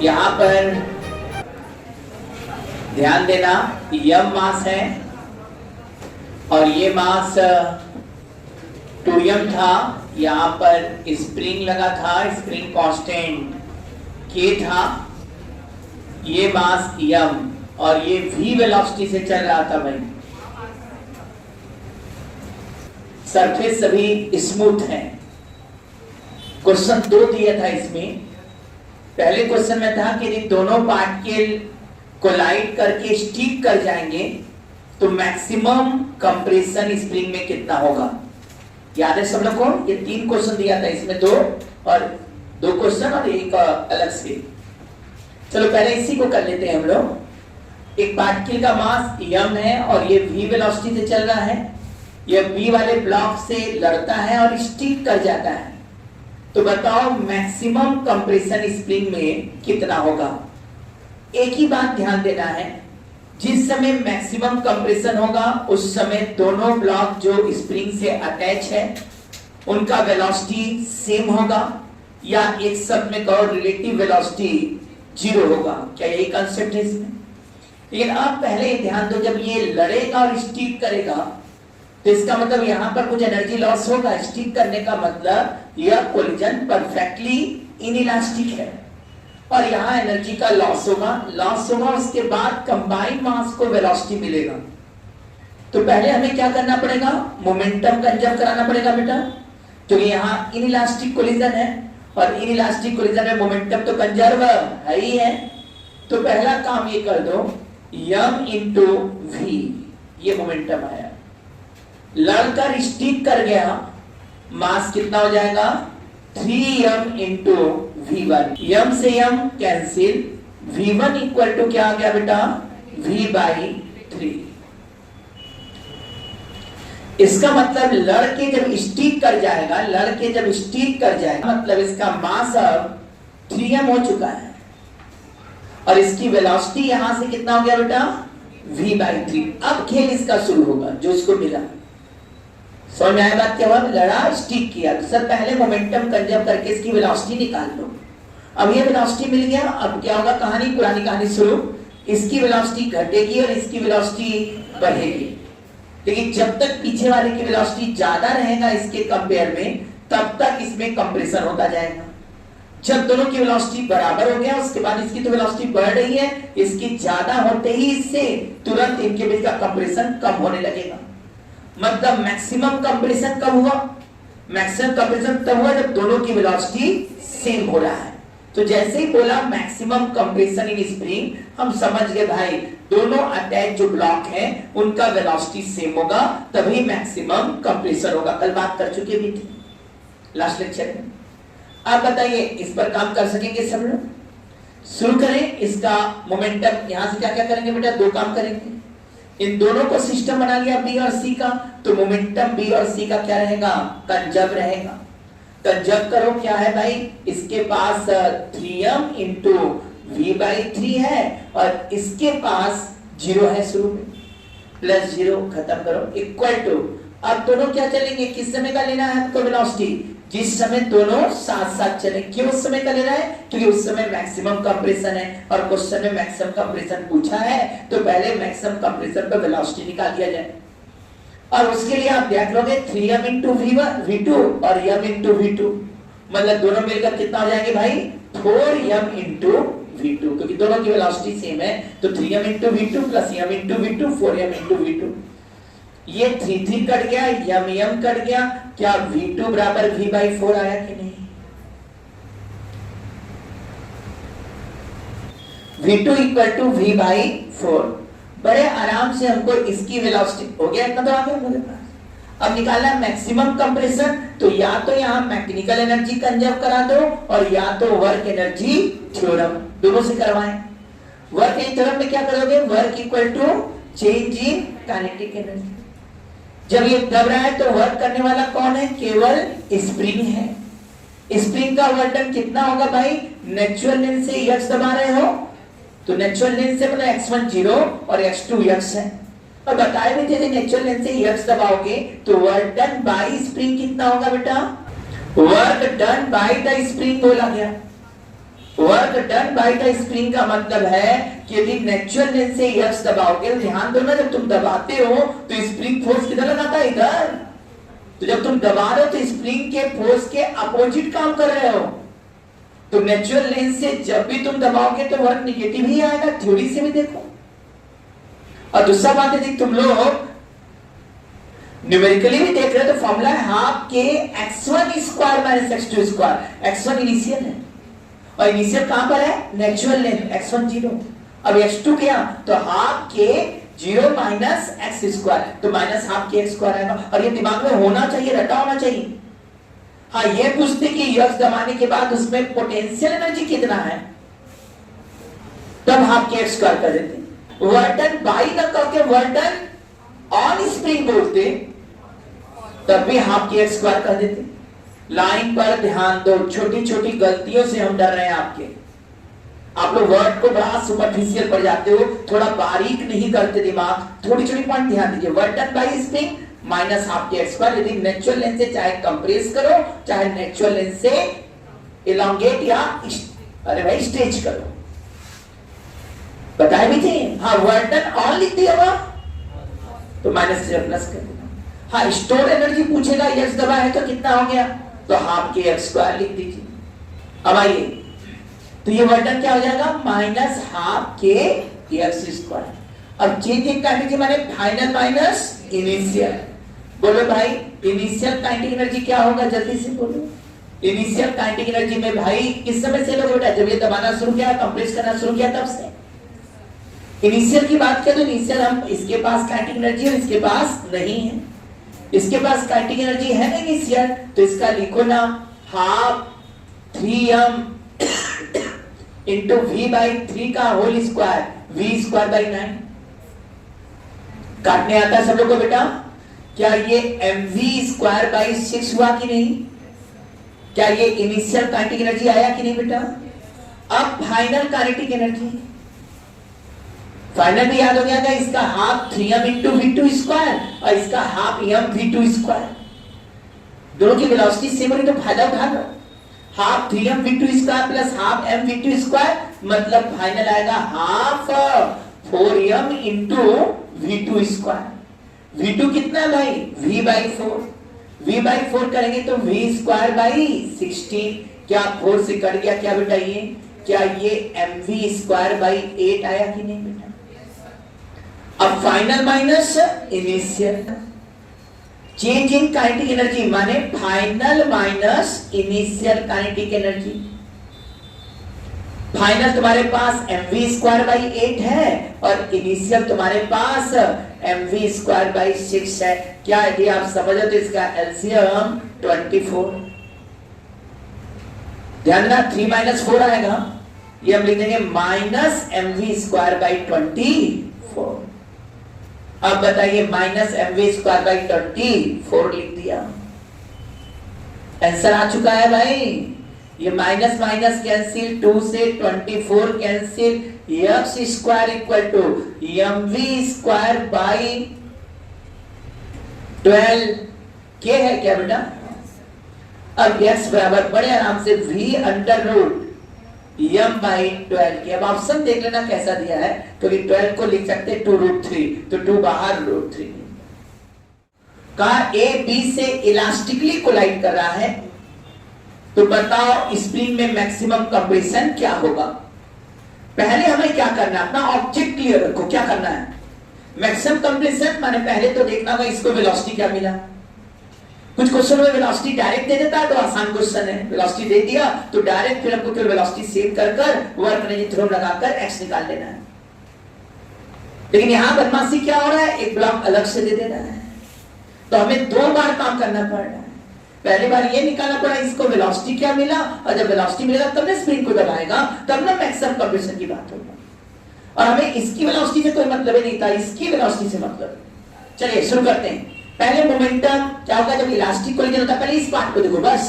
यहाँ पर ध्यान देना, यम मास है और ये मास 2m था। यहाँ पर स्प्रिंग लगा था, स्प्रिंग कांस्टेंट k था। ये मास m और ये v वेलोसिटी से चल रहा था भाई। सरफेस सभी स्मूथ है। क्वेश्चन 2 दिया था इसमें। पहले क्वेश्चन में था कि यदि दोनों पार्टिकल कोलाइड करके स्टिक कर जाएंगे तो मैक्सिमम कंप्रेशन स्प्रिंग में कितना होगा। याद है सब लोग को? ये 3 क्वेश्चन दिया था, इसमें 2 और 2 क्वेश्चन और एक अलग से। चलो पहले इसी को कर लेते हैं हम लोग। एक पार्टिकल का मास m है और ये v वेलोसिटी से चल रहा है। यह b वाले ब्लॉक से लड़ता है और स्टिक कर जाता है। तो बताओ मैक्सिमम कंप्रेशन स्प्रिंग में कितना होगा। एक ही बात ध्यान देना है, जिस समय मैक्सिमम कंप्रेशन होगा उस समय दोनों ब्लॉक जो स्प्रिंग से अटैच है उनका वेलोसिटी सेम होगा, या एक शब्द में कहो रिलेटिव वेलोसिटी 0 होगा। क्या यही कंसेप्ट है इसमें? लेकिन आप पहले ध्यान दो, जब ये लड़ेगा और स्टिक करेगा तो इसका मतलब यहां पर कुछ एनर्जी लॉस होगा। स्टिक करने का मतलब यह कोलिजन परफेक्टली इनइलास्टिक है और यहां एनर्जी का लॉस होगा। उसके बाद कंबाइंड मास को वेलोसिटी मिलेगा। तो पहले हमें क्या करना पड़ेगा, मोमेंटम कंजर्व कराना पड़ेगा बेटा, क्योंकि यहाँ इनइलास्टिक कोलिजन है और इनइलास्टिक कोलिजन में मोमेंटम तो कंजर्व है ही है। तो पहला काम ये कर दो, m इंटू v, ये मोमेंटम आया। लड़कर स्टिक कर गया, मास कितना हो जाएगा 3m इंटू v1। m से m cancel, v1 equal to क्या आ गया बेटा v बाई 3। इसका मतलब लड़के जब स्टिक कर जाएगा, मतलब इसका मास अब 3m हो चुका है और इसकी वेलोसिटी यहां से कितना हो गया बेटा v बाई 3। अब खेल इसका शुरू होगा जो इसको मिला। समझ में आया बात? क्या हुआ, लड़ा स्टिक किया तो सर पहले मोमेंटम कंजर्व करके इसकी वेलोसिटी निकाल लो। अब ये वेलोसिटी मिल गया, अब क्या होगा, पुरानी कहानी शुरू। इसकी वेलोसिटी घटेगी और इसकी वेलोसिटी बढ़ेगी, लेकिन जब तक पीछे वाले की वेलोसिटी ज्यादा रहेगा इसके कंपेयर में तब तक इसमें कंप्रेशन होता जाएगा। जब दोनों की वेलोसिटी बराबर हो गया उसके बाद इसकी तो वेलोसिटी बढ़ रही है, इसकी ज्यादा होते ही इससे तुरंत इनके बीच का कंप्रेशन कम होने लगेगा। मतलब मैक्सिमम कंप्रेशन कब हुआ, मैक्सिमम कंप्रेशन तब हुआ जब दोनों की वेलोसिटी सेम हो रहा है। तो जैसे ही बोला मैक्सिमम कंप्रेशन इन स्प्रिंग, हम समझ गए भाई दोनों अटैच जो ब्लॉक हैं उनका वेलोसिटी सेम होगा, तभी मैक्सिमम कंप्रेशन होगा। कल बात कर चुके भी थे लास्ट लेक्चर में। आप बताइए इस पर काम कर सकेंगे सब लोग? शुरू करें इसका मोमेंटम। यहां से क्या क्या करेंगे बेटा, 2 काम करेंगे। इन दोनों को सिस्टम बना लिया बी और सी का, तो मोमेंटम बी और सी का क्या रहेगा, कंजर्व रहेगा। कंजर्व करो, क्या है भाई, इसके पास 3m इंटू v बाई 3 है और इसके पास 0 है शुरू में, प्लस 0 खत्म करो इक्वल टू। अब दोनों क्या चलेंगे, किस समय का लेना है आपको वेलोसिटी, जिस समय दोनों साथ साथ चले। क्यों उस समय का लेना है, क्योंकि उस समय मैक्सिमम कंप्रेशन है और क्वेश्चन में मैक्सिमम कंप्रेशन पूछा है, तो पहले मैक्सिमम कंप्रेशन पे वेलोसिटी निकाल दिया जाए। और उसके लिए आप देख लोगे 3m इंटू v2 और m इंटू v2, मतलब दोनों मिलकर कितना हो जाएंगे भाई 4m इंटू v2, क्योंकि दोनों की वेलोसिटी सेम है। तो 3m into v2 plus m into v2 4m into v2। ये 3 कट गया, m कट गया। क्या v2 बराबर v बाई 4 आया कि नहीं? v2 equal to v by 4। बड़े आराम से हमको इसकी वेलोसिटी हो गया, इतना तो आ गया मेरे पास। अब निकालना है मैक्सिमम कंप्रेशन, तो या तो यहाँ मैकेनिकल एनर्जी कंजर्व करा दो और या तो वर्क एनर्जी थ्योरम, दोनों से करवाएं। वर्क एनर्जी थ्योरम में क्या करोगे, work equal to change in kinetic energy. जब ये दब रहा है तो वर्क करने वाला कौन है, केवल स्प्रिंग है। स्प्रिंग का वर्क डन कितना होगा भाई, नेचुरल लेंथ से x दबा रहे हो तो नेचुरल लेंथ से मतलब x1 0 और x2 x है। और बताए भी थे नेचुरल लेंथ से x दबाओगे तो वर्क डन बाय स्प्रिंग कितना होगा बेटा, work done by the spring बोला गया। Work done by the spring का मतलब है कि यदि नेचुरल लेंथ से X दबाओगे, ध्यान दो ना, जब तुम दबाते हो तो स्प्रिंग फोर्स किधर लगाता है? इधर। तो जब तुम दबा रहे हो तो स्प्रिंग के फोर्स के अपोजिट काम कर रहे हो। तो नेचुरल लेंथ से जब भी तुम दबाओगे तो वर्क निगेटिव ही आएगा, थ्योरी से भी देखो। और दूसरा बात है, तुम लोग न्यूमेरिकली भी देख रहे हो तो फॉर्मूला है हाफ के x1 square minus x2 square. x1 initial है और इनिशियल कहां पर है? Natural length x1 0। अब x2 क्या? तो हाफ के 0 माइनस एक्स स्क्वायर, तो minus half k x square आएगा। और ये दिमाग में होना चाहिए, रटा होना चाहिए। हाँ, ये पूछते कि यक्स दबाने के बाद उसमें पोटेंशियल एनर्जी कितना है, तब हाफ के एक्स स्क्वायर कर देते। वर्क डन बाय न करके वर्क डन ऑन स्प्रिंग बोलते, तब भी हाफ के एक्स स्क्वायर कर देते। लाइन पर ध्यान दो, छोटी छोटी गलतियों से हम डर रहे हैं आपके। आप लोग वर्ड को बड़ा सुपरफिशियल पढ़ जाते हो, थोड़ा बारीक नहीं करते दिमाग। थोड़ी छोटी पॉइंट ध्यान दीजिए। Work done by spring minus half k x square, यदि नेचुरल लेंथ से चाहे कंप्रेस करो, चाहे नेचुरल लेंथ से इलांगेट या अरे भाई स्ट्रेच करो, बताए भी थे। हाँ, वर्क डन ऑन लिख दिया होगा तो माइनस से प्लस कर देना। हाँ, स्टोर एनर्जी पूछेगा, एक्स दबा है तो कितना हो गया, तो हाफ के एक्स स्क्वायर लिख दीजिए। अब आइए, तो ये वर्क डन क्या हो जाएगा? Minus half k x square. अब चेंज इन काइनेटिक माने फाइनल माइनस इनिशियल। बोलो भाई, इनिशियल काइनेटिक एनर्जी क्या होगा? जल्दी से बोलो। इनिशियल काइनेटिक एनर्जी में भाई किस समय से लोग बेटा, जब ये दबाना शुरू किया, कंप्रेस करना शुरू किया, तब से। इनिशियल की बात करें तो इनिशियल हम इसके पास काइनेटिक एनर्जी है, इसके पास नहीं है। इसके पास काइनेटिक एनर्जी है ना इनिशियल, तो इसका लिखो ना half 3m into v by 3 का whole square, v square by 9। काटने आता है सब लोग को बेटा? क्या ये mv स्क्वायर बाई 6 हुआ कि नहीं? क्या ये इनिशियल काइनेटिक एनर्जी आया कि नहीं बेटा? अब फाइनल काइनेटिक एनर्जी, फाइनल भी याद हो गया था, इसका half 3m into v2 square और इसका हाफ m v2 स्क्वायर। दोनों की वेलोसिटी सेम होगी तो फायदा उठा लो। Half 3m v2 square plus half m v2 square, मतलब फाइनल आएगा half 4m into v2 square. v2 कितना है भाई? v by 4। v बाई 4 करेंगे तो v स्क्वायर बाई 16। क्या 4 से कट गया क्या बेटा? ये क्या ये mv स्क्वायर बाई 8 आया कि नहीं बेटा? अब final minus initial, change in kinetic energy माने final minus initial kinetic energy. Final तुम्हारे पास mv स्क्वायर बाई 8 है और इनिशियल तुम्हारे पास mv स्क्वायर बाई 6 है। क्या यदि आप समझो तो इसका एलसीएम 24। ध्यान ना, 3 माइनस 4 आएगा, ये हम लिख देंगे माइनस mv स्क्वायर बाई 24। अब बताइए, माइनस mv स्क्वायर बाई 24 लिख दिया, आंसर आ चुका है भाई। ये माइनस माइनस कैंसिल, 2 से 24 cancel, x square equal to mv square by 12 के है क्या बेटा? अब x बराबर बड़े आराम से v under root m by 12 के। अब ऑप्शन देख लेना कैसा दिया है, क्योंकि 12 को लिख सकते 2√3, तो 2 बाहर √3। कहा A B से इलास्टिकली कोलाइड कर रहा है, तो बताओ स्प्रिंग में मैक्सिमम कंप्रेशन क्या होगा? पहले हमें क्या करना है, अपना ऑब्जेक्ट क्लियर रखो। क्या करना है? मैक्सिमम कंप्रेशन माने पहले तो देखना होगा इसको वेलोसिटी क्या मिला। कुछ क्वेश्चन में वेलोसिटी डायरेक्ट दे देता है तो आसान क्वेश्चन है, वेलोसिटी दे दिया तो डायरेक्ट फिर हमको केवल वेलोसिटी सेव कर वर्क एनर्जी थ्योरम लगाकर x निकाल लेना है। लेकिन यहां बदमाशी क्या हो रहा है, एक ब्लॉक अलग से दे देना है, तो हमें 2 बार काम करना पड़ रहा है। पहली बार ये निकालना पड़ा इसको वेलोसिटी क्या मिला, और जब वेलोसिटी मिलेगा तब ना स्प्रिंग को दबाएगा, तब ना मैक्सिमम कंप्रेशन की बात होगा। और हमें इसकी वेलोसिटी से कोई मतलब ही नहीं था, इसकी वेलोसिटी से मतलब। चलिए शुरू करते हैं। पहले मोमेंटम क्या होगा जब इलास्टिक कोलिजन होता है, पहले इस पार्ट को देखो बस,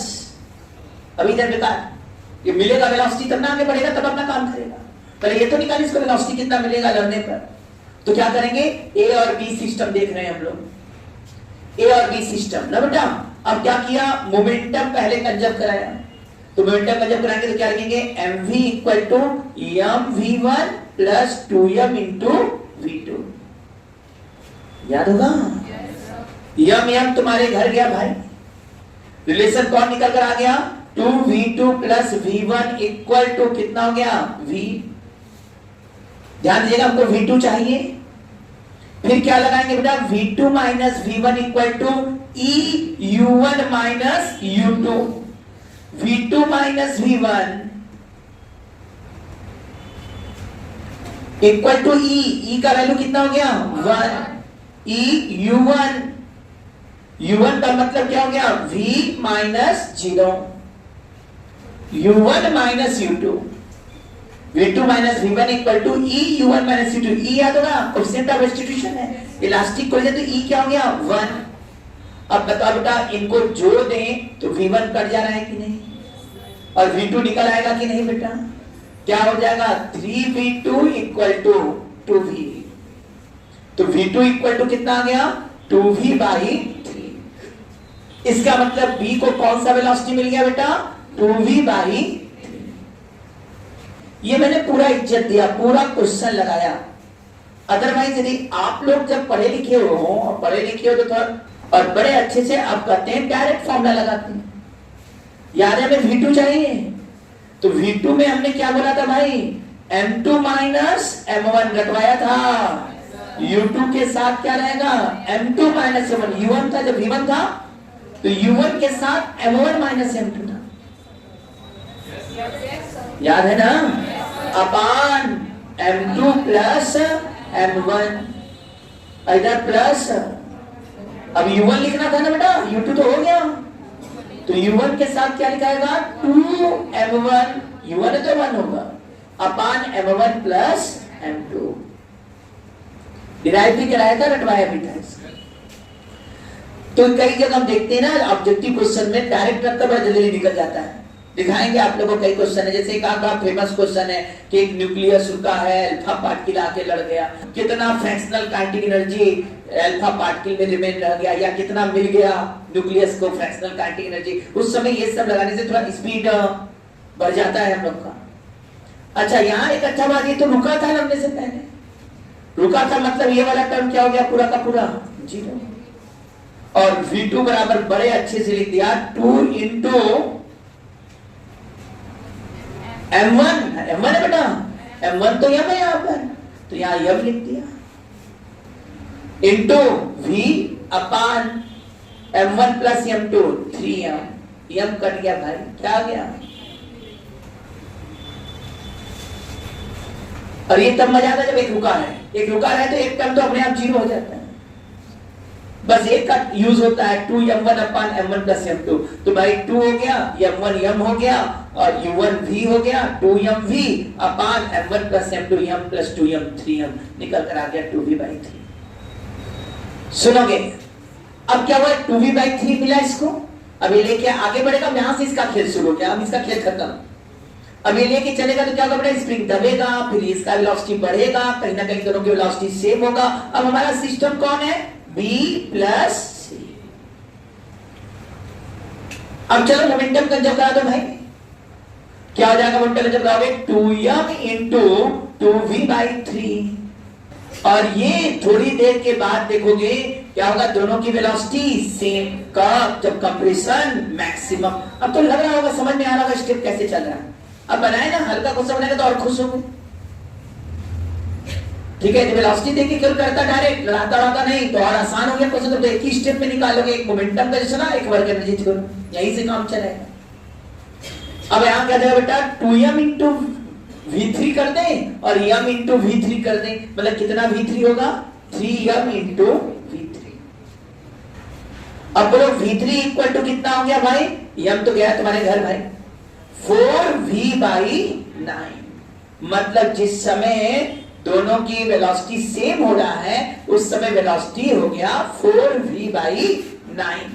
अभी इधर बेकार। ये मिलेगा वेलोसिटी तब ना आगे बढ़ेगा, तब अपना काम करेगा। पहले ये तो निकाल इसको वेलोसिटी कितना मिलेगा लड़ने पर। तो क्या करेंगे, ए और बी सिस्टम देख रहे हैं हम लोग, ए और बी सिस्टम ना बेटा। अब क्या किया, मोमेंटम पहले कंजर्व कराया, तो मोमेंटम कंजर्व कराएंगे तो क्या लिखेंगे, mv equal to mv1 plus 2m into v2। याद होगा? यम तुम्हारे घर गया भाई, रिलेशन कौन निकल कर आ गया, 2v2 plus v1 equal to कितना हो गया, v। ध्यान दीजिएगा, हमको v2 चाहिए। फिर क्या लगाएंगे बेटा, v2 minus v1 equal to e u1 minus u2। v2 minus v1 equal to e का वैल्यू कितना हो गया, 1। e u1, u1 का मतलब क्या हो गया, v minus 0, u1 minus u2। v2 minus v1 equal to e u1 minus u2। e याद होगा, कोएफिशिएंट ऑफ सब्स्टिट्यूशन है, इलास्टिक को तो e क्या हो गया, 1। अब बताओ बेटा, इनको जोड़ दें तो v1 कट जा रहा है कि नहीं, और v2 निकल आएगा कि नहीं बेटा, क्या हो जाएगा, 3v2 इक्वल टू 2v। तो v2 इक्वल टू कितना आ गया, 2v बाई 3। इसका मतलब b को कौन सा वेलोसिटी मिल गया बेटा, 2v बाई 3। ये मैंने पूरा इज्जत दिया, पूरा क्वेश्चन लगाया। अदरवाइज यदि आप लोग जब पढ़े लिखे हो और पढ़े लिखे हो तो थोड़ा और बड़े अच्छे से आप कहते हैं डायरेक्ट फॉर्मूला लगाते हैं, याद है हमें v2 चाहिए, तो v2 में हमने क्या बोला था भाई, m2 माइनस m1 रटवाया था, u2 के साथ क्या रहेगा, m2 माइनस m1। u1 था जब v1 था, तो u1 के साथ m1 माइनस m2 था, याद है ना, अपान m2 प्लस m1, इधर प्लस, अब u1 लिखना था ना बेटा, u2 तो हो गया, तो u1 के साथ क्या लिखाएगा, 2m1, u1 है तो 1 होगा, अपान m1 प्लस m2। डिराइव भी कराया था, रटवाया भी था इसका। तो कई जगह हम देखते हैं ना ऑब्जेक्टिव क्वेश्चन में डायरेक्ट रखता बड़ा जल्दी निकल जाता है। दिखाएंगे आप लोगों को कई क्वेश्चन है, जैसे एक आपका फेमस क्वेश्चन है कि एक न्यूक्लियस रुका है, अल्फा पार्टिकल आके लड़ गया, कितना fractional kinetic energy alpha particle में रिमेन रह गया, या कितना मिल गया न्यूक्लियस को फ्रैक्शनल काइनेटिक एनर्जी। उस समय ये सब लगाने से थोड़ा स्पीड बढ़ जाता है हम लोग का। अच्छा, यहाँ एक अच्छा बात, ये तो रुका था लड़ने से पहले, रुका था मतलब ये वाला टर्म क्या हो गया, पूरा का पूरा 0। और v2 बराबर बड़े अच्छे से लिख दिया 2 इंटू m1, m1 है बेटा, m1 तो m है यहां पर, तो यहां m लिख दिया, इंटू v अपान m1 plus m2 3m, m cut गया भाई, क्या आ गया। और ये तब मजा आता है जब एक रुका है, एक रुका है तो एक टर्म तो अपने आप 0 हो जाता है, बस एक का यूज होता है 2m1 अपान m1 प्लस m2। तो भाई 2 हो गया, m1 m हो गया, और u1 v हो गया, 2mv अपान m1 plus m2 m plus 2m 3m निकल कर आ गया 2v बाई 3। सुनोगे, अब क्या हुआ, 2v बाई 3 मिला इसको, अब ये लेके आगे बढ़ेगा, यहां से इसका खेल शुरू हो गया, अब इसका खेल खत्म। अब ये लेके चलेगा तो क्या होगा, स्प्रिंग दबेगा, फिर इसका वेलोसिटी बढ़ेगा, कहीं ना कहीं दोनों की वेलोसिटी सेम होगा। अब हमारा सिस्टम कौन है, b प्लस c। अब चलो मोमेंटम कंजर्व करा दो भाई, क्या हो जाएगा मोमेंटम कंजर्व कराओगे, 2m इंटू 2v बाई 3। और ये थोड़ी देर के बाद देखोगे क्या होगा, दोनों की वेलोसिटी सेम, कब, जब कंप्रेशन मैक्सिमम। अब तो लग रहा होगा, समझ में आ रहा होगा स्टेप कैसे चल रहा है। अब बनाए ना, हल्का क्वेश्चन बनाएगा तो और खुश होंगे, ठीक है। वेलोसिटी देखिए क्यों करता, डायरेक्ट लड़ाता रहता नहीं, तो और आसान हो गया क्वेश्चन, तो एक ही स्टेप में निकालोगे, एक मोमेंटम का जैसे ना, एक वर्क एनर्जी थ्योरम, यहीं से काम चलेगा। अब यहां क्या देगा बेटा, 2m इंटू v3 कर दें और m इंटू v3 कर दें, मतलब कितना v3 होगा, 3m इंटू v3। अब बोलो v3 इक्वल टू कितना हो गया भाई, m तो गया तुम्हारे घर भाई, 4v बाई 9। मतलब जिस समय दोनों की वेलोसिटी सेम हो रहा है, उस समय वेलोसिटी हो गया 4v बाई 9।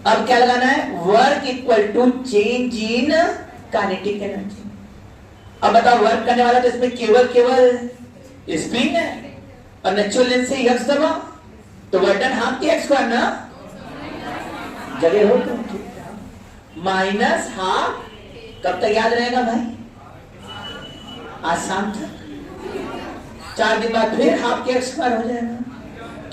अब क्या लगाना है, work equal to change in kinetic energy. अब बताओ, वर्क करने वाला तो इसमें केवल स्प्रिंग है, और नेचुरल लेंथ से x दबा, तो वर्क हाफ की x स्क्वायर ना, जगह हो तो माइनस हाफ कब तक याद रहेगा भाई? आज शाम तक। 4 दिन बाद फिर हाफ के एक्स स्क्वायर हो जाएगा।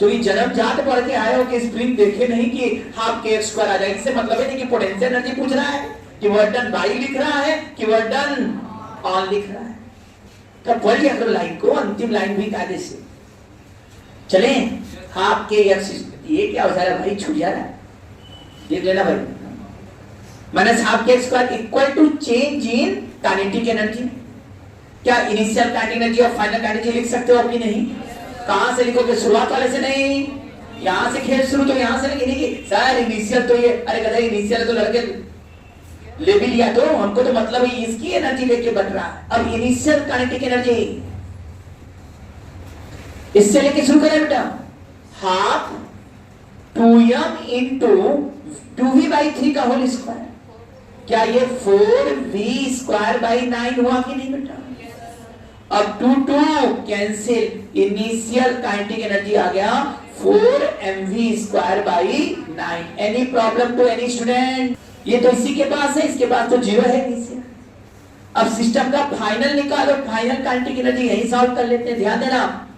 तो ये जन्म जात पढ़ के आए हो कि स्प्रिंग देखे नहीं कि हाफ के एक्स स्क्वायर आ जाएगा। इससे मतलब है नहीं कि पोटेंशियल एनर्जी पूछ रहा है कि वर्क डन बाई लिख रहा है कि वर्क डन ऑन लिख रहा है। तब पढ़ लिया करो लाइन को, अंतिम लाइन भी कायदे से। चले हाफ के एक्स, ये क्या हो जा रहा है भाई? छूट जा रहा है, देख लेना भाई। Minus half k x square equal to change in kinetic energy. क्या इनिशियल काइनेटिक एनर्जी और फाइनल काइनेटिक एनर्जी लिख सकते हो कि नहीं? कहां से लिखोगे? शुरुआत वाले से नहीं, यहां से खेल शुरू तो यहां से नहीं। सर इनिशियल तो ये, अरे कहते इनिशियल तो लड़के ले भी लिया, तो हमको तो मतलब है इसकी एनर्जी लेके बन रहा है। अब इनिशियल काइनेटिक एनर्जी इससे लेके शुरू करें बेटा, हाफ 2m इंटू 2v/3 का होल स्क्वायर। क्या ये 4v² 9 हुआ कि नहीं बेटा? अब 2 कैंसिल, इनिशियल काइनेटिक एनर्जी आ गया 4mv² 9। Any problem to any student? ये तो इसी के पास है, इसके पास तो 0 है इनिशियल। अब सिस्टम का फाइनल निकालो, फाइनल काइनेटिक एनर्जी यही सॉल्व कर लेते हैं। ध्यान देना,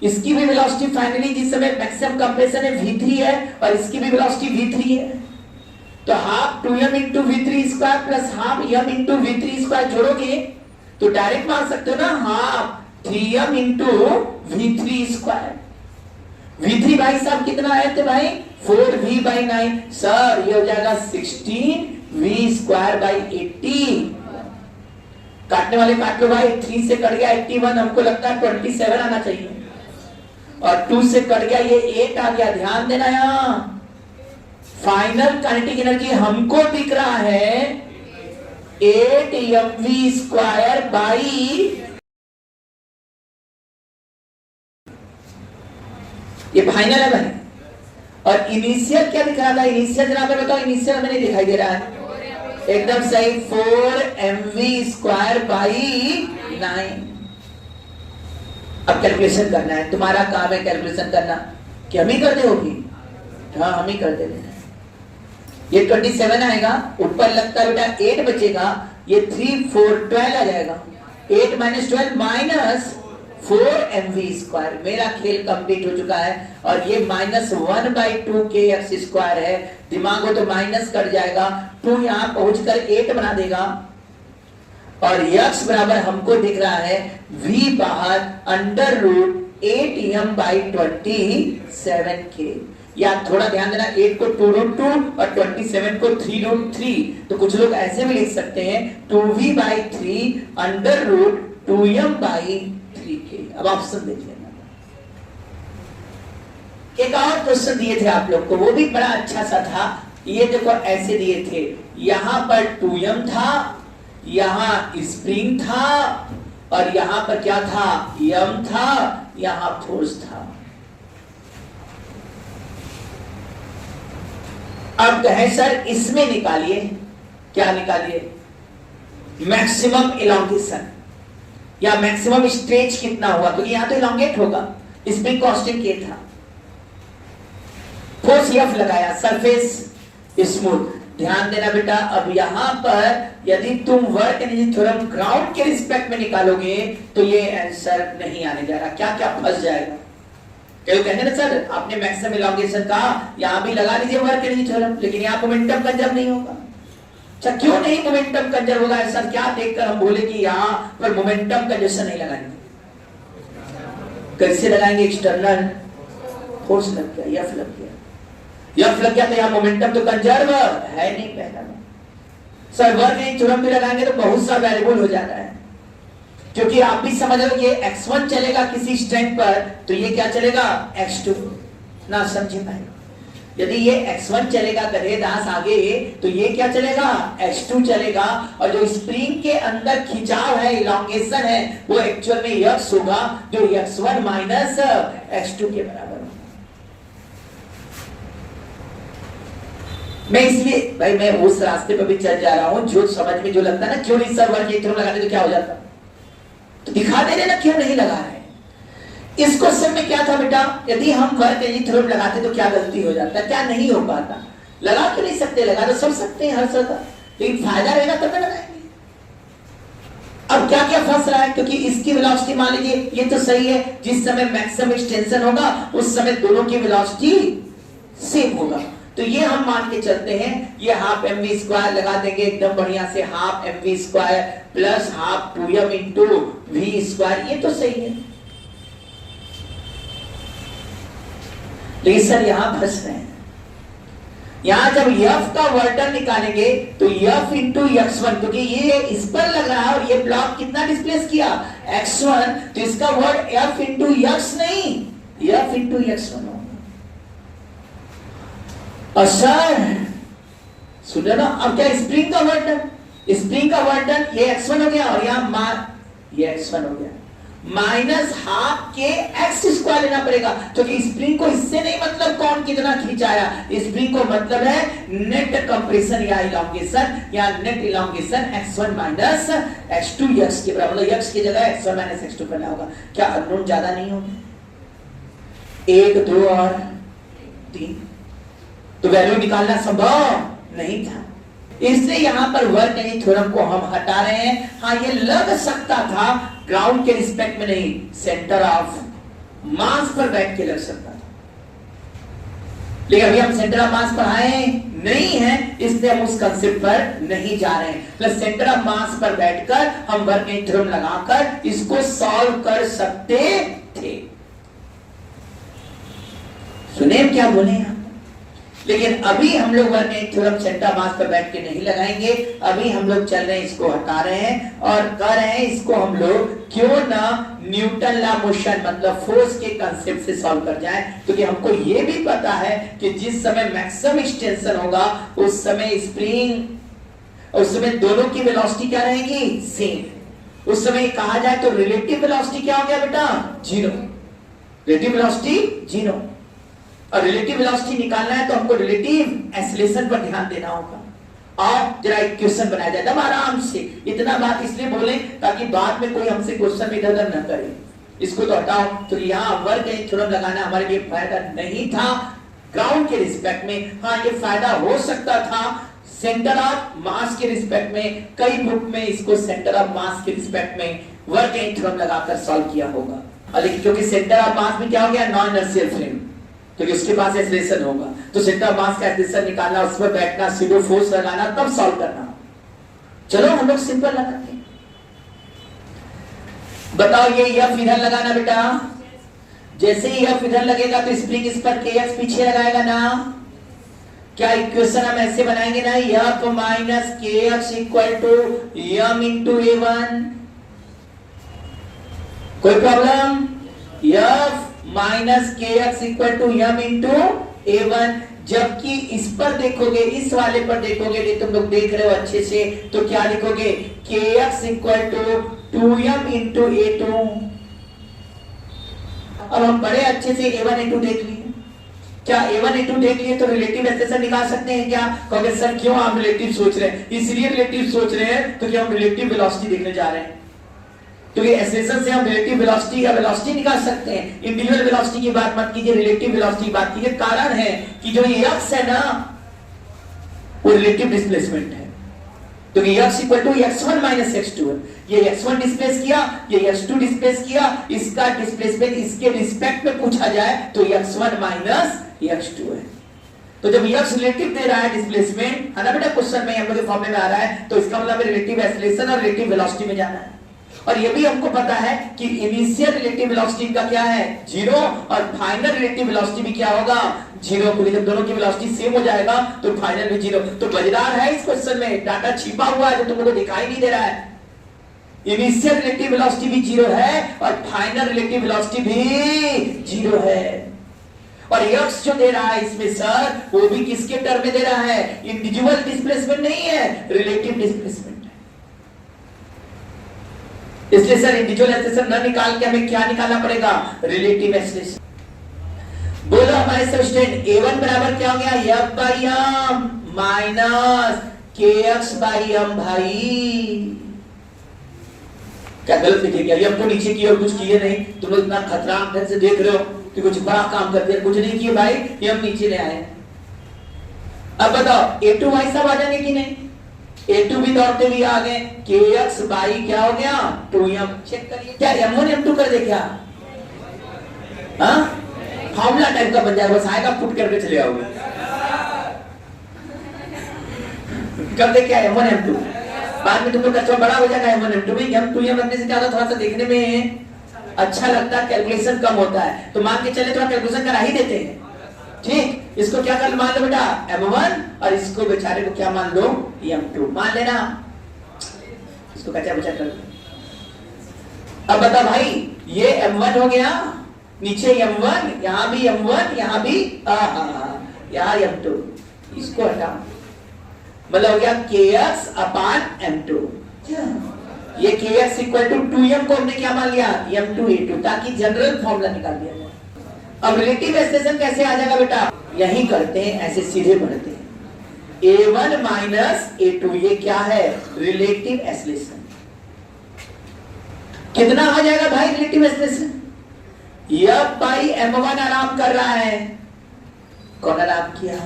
इसकी भी वेलोसिटी फाइनली जिस समय मैक्सिमम कंप्रेशन है v3 है और इसकी भी वेलोसिटी v3 है। तो half 2m into v3² plus half m into v3² जोड़ोगे तो डायरेक्ट मान सकते हो ना, half 3m into v3²। v3 भाई साहब कितना आए थे भाई? 4v/9। सर ये हो जाएगा 16v² 80। काटने वाले काट लो भाई, 3 से कट गया 81, हमको लगता है 27 आना चाहिए, और 2 से कट गया ये 8 आ गया। ध्यान देना, यहां फाइनल काइनेटिक एनर्जी हमको दिख रहा है 8mv² ये फाइनल है भाई। और इनिशियल क्या दिख रहा था? इनिशियल जनाब बताओ, इनिशियल हमें नहीं दिखाई दे रहा है। एकदम सही, 4mv² 9। अब कैलकुलेशन करना है, तुम्हारा काम है कैलकुलेशन करना। कि हम ही कर दे होगी? हाँ हम ही कर दे रहे हैं। ये 27 आएगा, ऊपर लगता है बेटा 8 बचेगा, ये 3 4 12 आ जाएगा। 8 - 12 माइनस 4mv²। मेरा खेल कंप्लीट हो चुका है। और ये -1/2 के एक्स स्क्वायर है। दिमाग हो तो माइनस कर जाएगा, 2 यहां पहुंचकर 8 बना देगा। और x बराबर हमको दिख रहा है v बाहर √8m/27k। या थोड़ा ध्यान देना, 8 को 2√2 और 27 को 3√3। तो कुछ लोग ऐसे भी लिख सकते हैं 2v/3 √2m/3k। अब ऑप्शन देख लेना। एक और क्वेश्चन दिए थे आप लोग को, वो भी बड़ा अच्छा सा था। ये देखो ऐसे दिए थे, यहां पर 2m था, यहां स्प्रिंग था, और यहां पर क्या था? m था, यहां फोर्स था। अब कहें सर इसमें निकालिए, क्या निकालिए? मैक्सिमम इलॉन्गेशन या मैक्सिमम स्ट्रेच कितना हुआ? क्योंकि यहां तो इलॉन्गेट होगा, स्प्रिंग कांस्टेंट k था, फोर्स F लगाया, सरफेस स्मूथ। ध्यान देना बेटा, अब यहां पर यदि तुम वर्क एनर्जी थ्योरम ग्राउंड के रिस्पेक्ट में निकालोगे तो ये आंसर नहीं आने जा रहा। क्या क्या फंस जाएगा? क्यों कहेंगे ना सर आपने मैक्सिमम इलॉन्गेशन कहा, यहां भी लगा लीजिए वर्क एनर्जी थ्योरम, लेकिन यहां मोमेंटम कंजर्व नहीं होगा। अच्छा क्यों नहीं मोमेंटम कंजर्व होगा? ऐसा क्या देखकर हम बोले कि यहां पर मोमेंटम कंजर्वेशन नहीं लगाएंगे? कैसे लगाएंगे? एक्सटर्नल फोर्स लग गया, F लग गया। F लग गया तो यहां मोमेंटम तो कंजर्व है नहीं। पहला सर वर्क एनर्जी थ्योरम भी लगाएंगे तो बहुत सा वेरिएबल हो जाता है, क्योंकि आप भी समझ लो ये x1 चलेगा किसी स्ट्रेंथ पर तो ये क्या चलेगा? x2 ना समझे भाई। यदि ये x1 चलेगा गधे दास आगे तो ये क्या चलेगा? x2 चलेगा। और जो स्प्रिंग के अंदर खिंचाव है, इलॉन्गेशन है, वो एक्चुअल में x होगा जो x1 माइनस x2 के बराबर होगा। मैं इसलिए भाई मैं उस रास्ते पर भी चल जा रहा हूं जो समझ में जो लगता है ना, क्यों नहीं सर वर्क एनर्जी थ्योरम लगाते तो क्या हो जाता? तो दिखा दे ना क्यों नहीं लगा है। इस क्वेश्चन में क्या था बेटा? यदि हम वर्क एनर्जी थ्योरम लगाते तो क्या गलती हो जाता? क्या नहीं हो पाता? लगा क्यों नहीं सकते? लगा तो सब सकते हैं हर जगह, लेकिन फायदा रहेगा तब लगाएंगे। क्या क्या फंस रहा है, क्योंकि इसकी वेलोसिटी मान लीजिए ये तो सही है, जिस समय मैक्सिमम एक्सटेंशन होगा उस समय दोनों की वेलोसिटी सेम होगा। तो ये हम मान के चलते हैं, ये हाफ mv स्क्वायर लगा देंगे एकदम बढ़िया से, half mv square plus half 2m into v square, ये तो सही है। लेकिन सर यहां फंस रहे हैं, यहां जब f का वर्टर निकालेंगे तो f इंटू x1, क्योंकि ये इस पर लग रहा है और ये ब्लॉक कितना डिस्प्लेस किया x1, तो इसका वर्ड f इंटू x नहीं, f इंटू x1 होगा। और सर सुनो ना, अब क्या स्प्रिंग का वर्टर, स्प्रिंग का वर्टर ये x1 हो गया और यहां ये x1 हो गया, minus half k x square लेना पड़ेगा, क्योंकि स्प्रिंग को इससे नहीं मतलब कौन कितना खींचाया, स्प्रिंग को मतलब है नेट कंप्रेशन या इलॉन्गेशन या net elongation x1 minus x2 x के बराबर, मतलब x की जगह x1 माइनस x2 करना होगा। क्या अननोन ज्यादा नहीं होंगे, 1 2 और 3, तो वैल्यू निकालना संभव नहीं था, इसलिए यहां पर वर्क एनी थ्योरम को हम हटा रहे हैं। हाँ ये लग सकता था ग्राउंड के रिस्पेक्ट में नहीं, सेंटर ऑफ मास पर बैठ के लग सकता था, लेकिन अभी हम सेंटर ऑफ मास पर आए नहीं है, इसलिए हम उस कंसेप्ट पर नहीं जा रहे हैं। प्लस सेंटर ऑफ मास पर बैठकर हम वर्क एनी थ्योरम लगाकर इसको सॉल्व कर सकते थे। सुने क्या बोले हैं, लेकिन अभी हम लोग work any theorem centre mass पर बैठ के नहीं लगाएंगे, अभी हम लोग चल रहे हैं, इसको हटा रहे हैं और कह रहे हैं इसको हम लोग क्यों ना न्यूटन लॉ मोशन मतलब फोर्स के कांसेप्ट से सॉल्व कर जाएं, क्योंकि हमको ये भी पता है कि जिस समय मैक्सिमम एक्सटेंशन होगा उस समय स्प्रिंग, उस समय दोनों की वेलोसिटी क्या रहेगी सेम, उस समय कहा जाए तो रिलेटिव वेलोसिटी क्या हो गया बेटा 0, रिलेटिव वेलोसिटी 0, और रिलेटिव वेलोसिटी निकालना है तो हमको रिलेटिव एक्सेलरेशन पर ध्यान देना होगा और जरा इक्वेशन बनाया जाए एकदम आराम से। इतना बात इसलिए बोले ताकि बाद में कोई हमसे क्वेश्चन इधर उधर न करे, इसको तो हटाओ। तो यहाँ वर्क एनी थ्योरम लगाना हमारे लिए फायदा नहीं था ग्राउंड के रिस्पेक्ट में। हाँ ये फायदा हो सकता था सेंटर ऑफ मास के रिस्पेक्ट में, कई बुक में इसको सेंटर ऑफ मास के रिस्पेक्ट में वर्क एनी थ्योरम लगाकर सॉल्व किया होगा, लेकिन क्योंकि सेंटर ऑफ मास में क्या हो गया नॉन इनर्शियल फ्रेम, क्योंकि उसके पास एक्सेलरेशन होगा, तो सेंटर ऑफ मास का एक्सेलरेशन निकालना, उस पर बैठना, सीधे फोर्स लगाना, तब सॉल्व करना। चलो हम लोग सिंपल लगाते हैं, बताओ ये F इधर लगाना बेटा, जैसे ही F इधर लगेगा तो स्प्रिंग इस पर kx पीछे लगाएगा ना, क्या इक्वेशन हम ऐसे बनाएंगे ना F minus kx equal to m into a1, कोई problem, F minus kx equal to m into a1, जबकि इस पर देखोगे, इस वाले पर देखोगे, नहीं तुम लोग देख रहे हो अच्छे से, तो क्या लिखोगे kx equal to 2m into a2। अब हम बड़े अच्छे से a1 a2 देख लिए, क्या a1 a2 देख लिए तो रिलेटिव एक्सेलरेशन निकाल सकते हैं क्या? कहोगे सर क्यों आप रिलेटिव सोच रहे हैं, इसलिए रिलेटिव सोच रहे हैं तो क्या हम रिलेटिव वेलोसिटी देखने जा रहे हैं, क्योंकि एक्सेलरेशन से हम रिलेटिव वेलोसिटी या वेलोसिटी निकाल सकते हैं। इंडिविजुअल वेलोसिटी की बात मत कीजिए, रिलेटिव वेलोसिटी की बात कीजिए। कारण है कि जो ये x है ना वो रिलेटिव डिस्प्लेसमेंट है, क्योंकि x equal to x1 minus x2 है, ये x1 डिस्प्लेस किया, ये x2 डिस्प्लेस किया, इसका डिस्प्लेसमेंट इसके रिस्पेक्ट में पूछा जाए तो x1 माइनस x2 है। तो जब x रिलेटिव दे रहा है डिस्प्लेसमेंट है ना बेटा, क्वेश्चन में हम लोग के फॉर्मूले में आ रहा है, तो इसका मतलब रिलेटिव एक्सेलरेशन और रिलेटिव वेलोसिटी में जाना है। और ये भी हमको पता है कि इनिशियल रिलेटिव वेलोसिटी का क्या है 0 और फाइनल रिलेटिव वेलोसिटी भी क्या होगा 0, क्योंकि जब दोनों की वेलोसिटी सेम हो जाएगा तो फाइनल भी 0। तो मजेदार है इस क्वेश्चन में डाटा छिपा हुआ है जो तुमको दिखाई नहीं दे रहा है। इनिशियल रिलेटिव वेलोसिटी भी 0 है और फाइनल रिलेटिव वेलोसिटी भी 0 है। और x जो दे रहा है इसमें सर वो भी किसके टर्म में दे रहा है, इंडिविजुअल डिस्प्लेसमेंट नहीं है, रिलेटिव डिस्प्लेसमेंट। इसलिए सर इंडिविजुअल एक्सेलरेशन न निकाल के हमें क्या निकालना पड़ेगा, रिलेटिव एक्सेलरेशन। बोलो हमारे सब स्टूडेंट a1 बराबर क्या हो गया f by m minus kx by m भाई। क्या गलत लिखे क्या, ये तो नीचे की और कुछ किए नहीं, तुम लोग इतना खतरा ढंग से देख रहे हो कि कुछ बड़ा काम कर दिया, कुछ नहीं किए भाई, ये हम नीचे ले आए। अब बताओ a2 भाई सब आ जाएंगे कि नहीं, A2 भी दौड़ते हुए आ गए, kx बाई क्या हो गया 2m। चेक करिए क्या m1 m2 कर दे क्या, हाँ फॉर्मूला टाइप का बन जाएगा, बस आएगा पुट करके चले आओगे, कर दे क्या m1 m2। बाद में तुम लोग अच्छा बड़ा हो जाएगा m1 m2 भी, m2m रखने से क्या होता, थोड़ा सा देखने में अच्छा लगता है, कैलकुलेशन कम होता है, तो मान के चले थोड़ा कैलकुलेशन करा ही देते हैं। ठीक, इसको क्या कर मान लो बेटा m1 और इसको बेचारे को क्या मान लो m2 मान लेना, इसको कच्चा बचा कर। अब बता भाई ये m1 हो गया, नीचे m1, यहां भी m1, यहां भी यहां m2, इसको हटा, मतलब हो गया kx अपान m2। ये kx इक्वल टू 2m को हमने क्या मान लिया m2 a2, ताकि जनरल फॉर्मूला निकाल दिया जाए। अब रिलेटिव एक्सलेशन कैसे आ जाएगा बेटा, यही करते हैं, ऐसे सीधे बढ़ते हैं, a1 माइनस a2, ये क्या है रिलेटिव एक्सलेशन। कितना आ जाएगा भाई relative acceleration, f by m1 आराम कर रहा है, कौन आराम किया,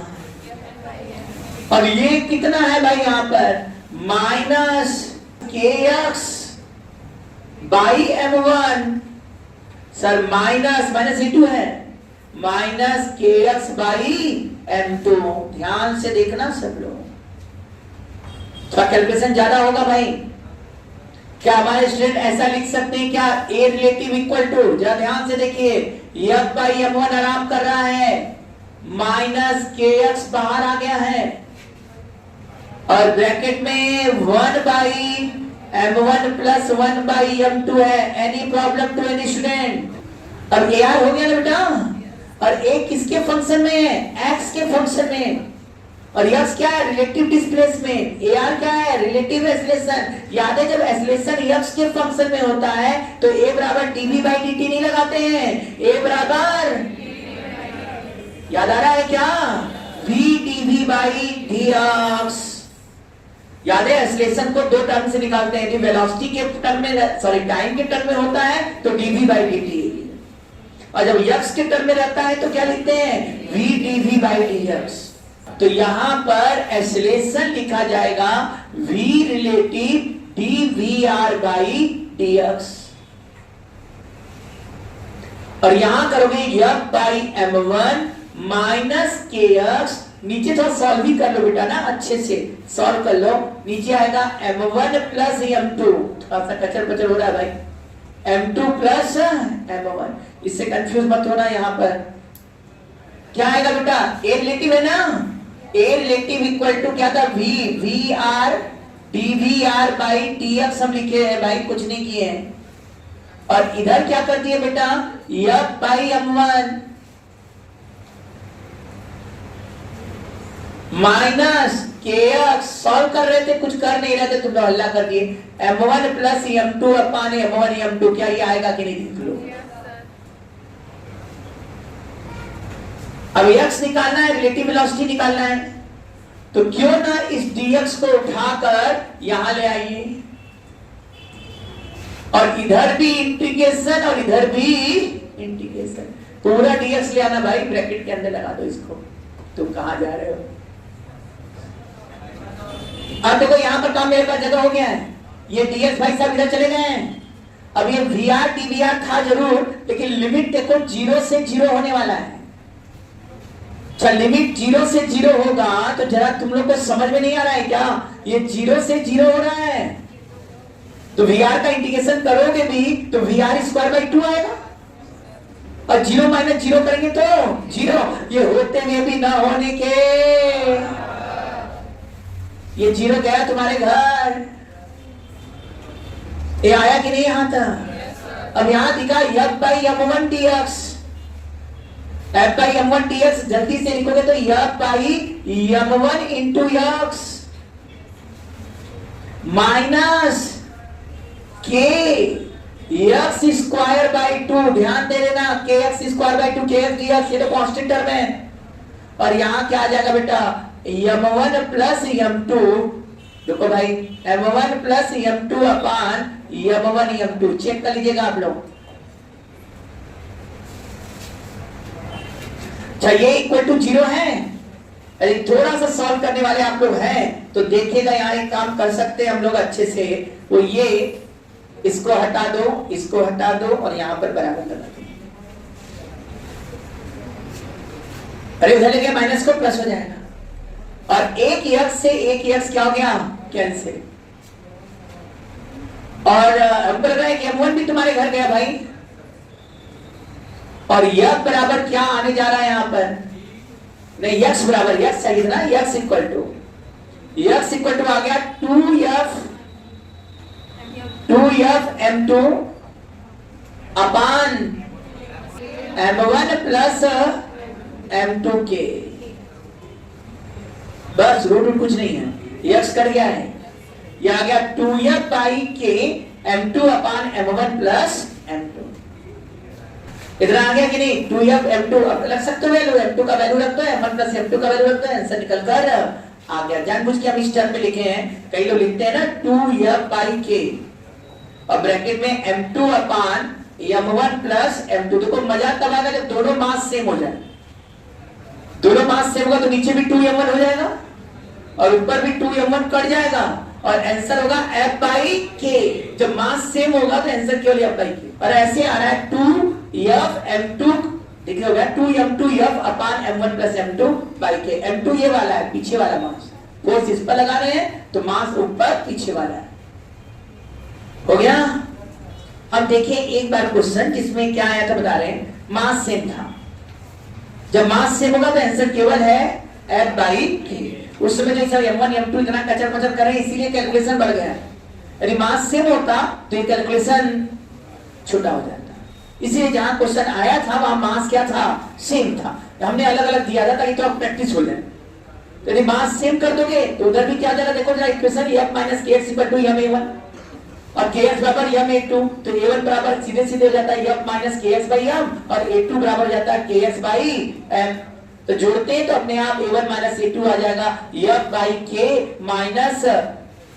और ये कितना है भाई यहां पर minus kx by m1, sir minus minus e2 है, माइनस kx बाई m2। ध्यान से देखना सब लोग, थोड़ा कैलकुलेशन ज्यादा होगा भाई। क्या हमारे स्टूडेंट ऐसा लिख सकते हैं क्या, a रिलेटिव इक्वल टू, जरा ध्यान से देखिए, f बाई m1 आराम कर रहा है, माइनस kx बाहर आ गया है, और ब्रैकेट में 1 by m1 plus 1 by m2 है। Any problem to any student. अब ar हो गया ना बेटा, और a किसके फंक्शन में है, x के फंक्शन में, और x क्या है रिलेटिव डिस्प्लेसमेंट, ar क्या है रिलेटिव एक्सलेशन। याद है जब एक्सलेशन x के फंक्शन में होता है तो a बराबर dv बाई dt नहीं लगाते हैं, a बराबर, याद आ रहा है क्या, v dv बाई dx। याद है एक्सलेशन को दो टर्म से निकालते हैं, वेलोसिटी के टर्म में, सॉरी टाइम के टर्म में होता है तो dv बाई dt, और जब x के टर्म में रहता है तो क्या लिखते हैं v dv बाई dx। तो यहां पर एक्सलेशन लिखा जाएगा v relative dvr by dx, और यहां करोगे f by m1 minus kx, नीचे थोड़ा सॉल्व भी कर लो बेटा ना, अच्छे से सॉल्व कर लो, नीचे आएगा m1 प्लस m2, थोड़ा सा कचर पचर हो रहा है भाई, m2 प्लस m1, इससे कंफ्यूज मत होना। यहाँ पर क्या आएगा बेटा, a रिलेटिव है ना, a रिलेटिव इक्वल टू क्या था v r dvr by dx हम लिखे हैं भाई, कुछ नहीं किए हैं, और इधर क्या कर दिए बेटा f by m1 minus kx, solve कर रहे थे कुछ कर नहीं रहे थे, तुम हल्ला कर दिए, m1 प्लस m2 अपान m1 m2, क्या ये आएगा कि नहीं देख लो। अब x निकालना है, रिलेटिव वेलोसिटी निकालना है, तो क्यों ना इस dx को उठाकर यहां ले आइए, और इधर भी इंटीग्रेशन और इधर भी इंटीग्रेशन, पूरा dx ले आना भाई, ब्रैकेट के अंदर लगा दो इसको। तुम कहां जा रहे हो, अब देखो यहां पर काम मेरे पास जगह हो गया है, ये dx भाई साहब इधर चले गए हैं। अब ये vr dvr था जरूर, लेकिन लिमिट देखो 0 से 0 होने वाला है। चल लिमिट 0 से 0 होगा तो जरा तुम लोग को समझ में नहीं आ रहा है क्या, ये 0 से 0 हो रहा है, तो vr का इंटीग्रेशन करोगे भी तो vr स्क्वायर बाई 2 आएगा, और 0 माइनस 0 करेंगे तो 0, ये होते हुए भी ना होने के, ये 0 गया तुम्हारे घर, ये आया कि नहीं यहां तक। अब यहां दिखा f by m1 dx, f by m1 dx जल्दी से लिखोगे तो f by m1 into x minus k x square by 2, ध्यान दे देना kx square by 2 kx dx, ये तो कांस्टेंट टर्म है, और यहां क्या आ जाएगा बेटा m1 प्लस m2, देखो भाई m1 प्लस m2 अपान m1 m2, चेक कर लीजिएगा आप लोग। अच्छा ये इक्वल टू 0 है, यदि थोड़ा सा सॉल्व करने वाले आप लोग हैं तो देखिएगा यहाँ एक काम कर सकते हैं हम लोग अच्छे से, वो ये इसको हटा दो और यहाँ पर बराबर लगा दो। अरे उधर लेके माइनस को प्लस हो जाएगा और एक यक्स से एक यक्स क्या हो गया, कैंसिल। और हमको लग रहा है कि M1 भी तुम्हारे घर गया भाई, और यह बराबर क्या आने जा रहा है यहाँ पर, नहीं यक्स बराबर यक्स चाहिए ना, यक्स इक्वल टू आ गया 2f m2 अपान m1 plus m2k। Bus route कुछ नहीं है, यक्स कर गया है, यह आ गया 2f by k m2 upon m1 plus m2। इतना आ गया कि नहीं, 2f m2 अब लग सकते हो वैल्यू, m2 का वैल्यू रखते हैं, m1 प्लस m2 का वैल्यू रखते हैं, आंसर निकल कर आ गया। जानबूझ के हम इस टर्म में लिखे हैं, कई लोग लिखते हैं ना 2f बाई k और ब्रैकेट में m2 अपान m1 प्लस m2। देखो मजा तब आएगा जब दोनों मास सेम हो जाए, दोनों मास सेम होगा तो नीचे भी 2m1 हो जाएगा और ऊपर भी 2m1 कट जाएगा और आंसर होगा f बाई k। जब मास सेम होगा तो आंसर केवल f बाई k। और ऐसे आ रहा है 2f m2 देखिए हो गया 2m2f upon m1 plus m2 by k। m2 ये वाला है, पीछे वाला मास, फोर्स इस पर लगा रहे हैं तो मास ऊपर पीछे वाला है। हो गया। अब देखिए एक बार क्वेश्चन जिसमें क्या आया था, बता रहे हैं मास सेम था। जब मास सेम होगा तो आंसर केवल है f बाई k। उस समय जो सर m1 m2 इतना कचर पचर कर रहे हैं इसीलिए कैलकुलेशन बढ़ गया। यदि मास सेम होता तो ये कैलकुलेशन छोटा हो जाता। इसलिए जहां क्वेश्चन आया था वहां मास क्या था, सेम था, हमने अलग अलग दिया था ताकि तो आप प्रैक्टिस हो जाए। तो यदि मास सेम कर दोगे तो उधर भी क्या आ जाएगा, देखो जरा equation f minus kx equal to m1 और kx बराबर m a2, तो a1 बराबर सीधे सीधे हो जाता है f minus kx by m और a2 बराबर जाता है kx बाई m। तो जोड़ते हैं तो अपने आप a1 माइनस a2 आ जाएगा f बाई k माइनस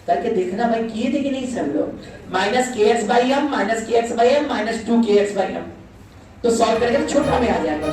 करके देखना भाई किए थे कि नहीं सब लोग, minus kx by m minus kx by m minus 2 kx by m। तो सॉल्व करके छोटा में आ जाएगा।